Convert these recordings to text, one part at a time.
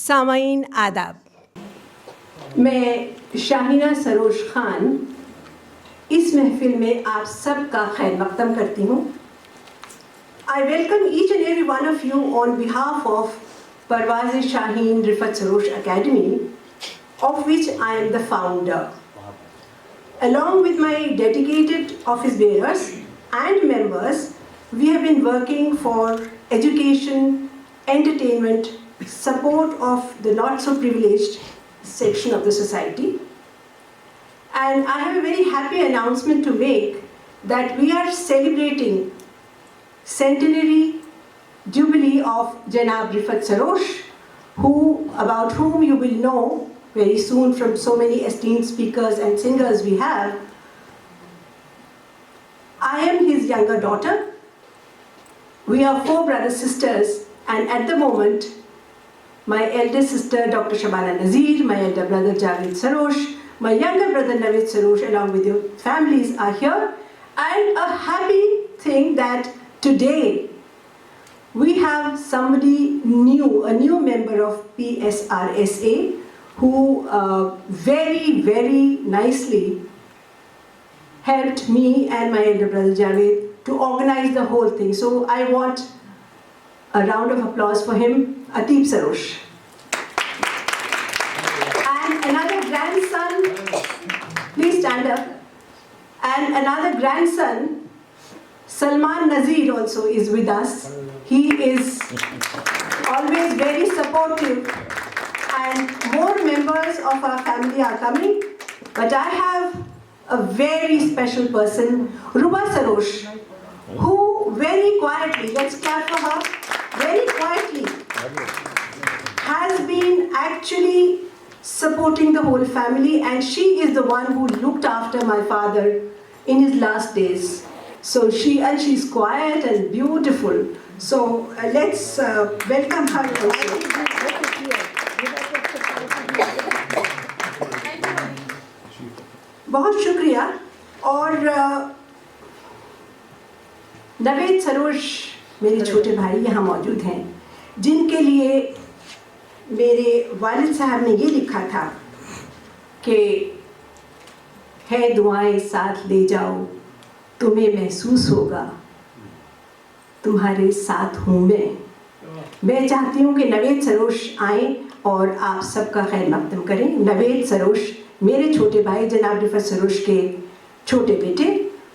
सामाईन आदाब, मैं शाहीना सरोश खान इस महफिल में आप सब का खैर मकदम करती हूँ। I welcome each and every one of you on behalf of Parvaz-e-Shaheen Rifat Sarosh Academy, of which I am the founder. Along with my dedicated office bearers and members, we have been working for education, entertainment, support of the not so privileged section of the society. And I have a very happy announcement to make that we are celebrating centenary jubilee of Janab Rifat Sarosh, about whom you will know very soon from so many esteemed speakers and singers we have. I am his younger daughter. We are 4 brothers sisters, and at the moment my elder sister Dr. Shabana Nazir, my elder brother Javed Sarosh, my younger brother Naveed Sarosh, along with your families are here. And a happy thing that today we have somebody new, a new member of PSRSA, who very, very nicely helped me and my elder brother Javed to organize the whole thing. So I want a round of applause for him, Ateeb Sarosh. And another grandson, please stand up. And another grandson, Salman Nazir, also is with us. He is always very supportive, and more members of our family are coming. But I have a very special person, Ruba Sarosh, who very quietly, let's clap for her, very quietly has been actually supporting the whole family, and she is the one who looked after my father in his last days. So she's quiet and beautiful. So let's welcome her also. बहुत शुक्रिया। और नवेद सरोश मेरे छोटे भाई यहाँ मौजूद हैं, जिनके लिए मेरे वालिद साहब ने ये लिखा था कि है दुआएं साथ ले जाओ, तुम्हें महसूस होगा तुम्हारे साथ हूँ मैं चाहती हूँ कि नवेद सरोश आएँ और आप सबका खैर मकदम करें। नवेद सरोश मेरे छोटे भाई जनाब रिफत सरोश के छोटे बेटे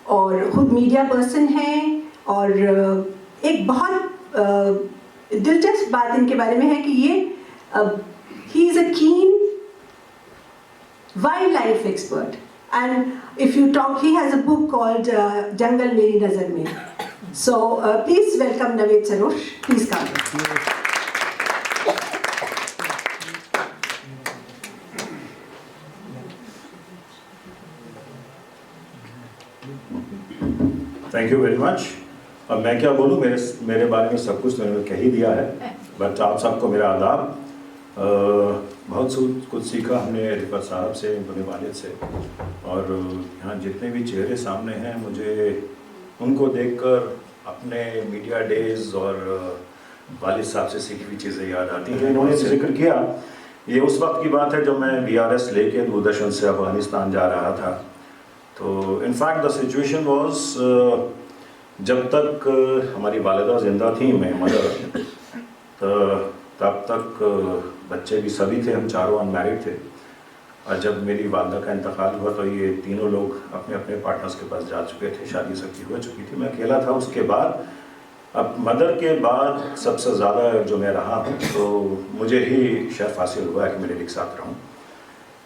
और ख़ुद मीडिया पर्सन हैं, और एक बहुत दिलचस्प बात इनके बारे में है कि ये ही इज़ अ कीन wild life expert, and if you talk, he has a book called Jungle Meri Nazar Mein. So please welcome Naveed Sarosh. Please come. Thank you very much. अब मैं क्या बोलूँ, मेरे बारे में सब कुछ तो इन्होंने कह ही दिया है, बट आप सबको मेरा आदाब। बहुत कुछ सीखा हमने रिफत साहब से, उनके वालिद से, और यहाँ जितने भी चेहरे सामने हैं, मुझे उनको देखकर अपने मीडिया डेज़ और वालिद साहब से सीखी हुई चीज़ें याद आती हैं। इन्होंने जिक्र किया, ये उस वक्त की बात है जब मैं VRS लेके दूरदर्शन से अफ़गानिस्तान जा रहा था। तो इनफैक्ट द सिचुएशन वाज, जब तक हमारी वालिदा ज़िंदा थी, मैं मदर, तब तक बच्चे भी सभी थे, हम चारों अनमैरिड थे। और जब मेरी वालिदा का इंतकाल हुआ तो ये तीनों लोग अपने अपने पार्टनर्स के पास जा चुके थे, शादी सबकी हो चुकी थी, मैं अकेला था। उसके बाद अब मदर के बाद सबसे ज़्यादा जो मैं रहा हूँ, तो मुझे ही शर्फ हासिल हुआ है कि मेरे एक साथ रहूँ।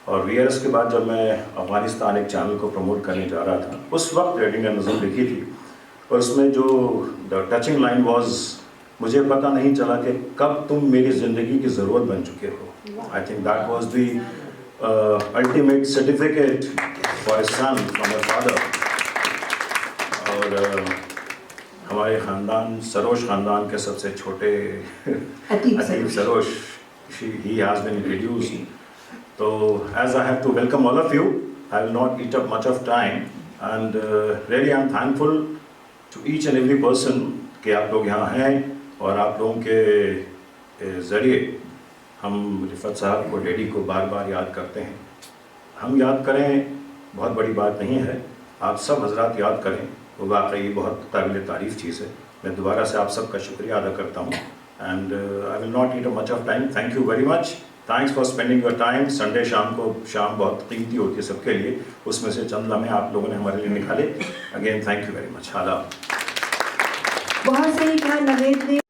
और VRS के बाद जब मैं अफ़गानिस्तान एक चैनल को प्रमोट करने जा रहा था, उस वक्त रेडिंग नज़म लिखी थी, और उसमें जो द टचिंग लाइन वाज, मुझे पता नहीं चला कि कब तुम मेरी ज़िंदगी की ज़रूरत बन चुके हो। I think that was the ultimate certificate for a son from my father. और हमारे ख़ानदान, सरोश ख़ानदान के सबसे छोटे Ateeb Sarosh, he has been introduced. So as I have to welcome all of you, I will not eat up much of time, and really I am thankful to each and every person कि आप लोग यहाँ हैं, और आप लोगों के ज़रिए हम रिफत साहब को, डैडी को बार बार याद करते हैं। हम याद करें बहुत बड़ी बात नहीं है, आप सब हजरात याद करें, वो वाकई बहुत काबिल तारीफ़ चीज़ है। मैं दोबारा से आप सबका शुक्रिया अदा करता हूँ and I will not eat a much of time. Thank you very much, thanks for spending your time. Sunday शाम बहुत कीमती होती है सबके लिए, उसमें से चंद लम्हे आप लोगों ने हमारे लिए निकाले। Again thank you very much. आदाब। बहुत सही कहा नवेद ने।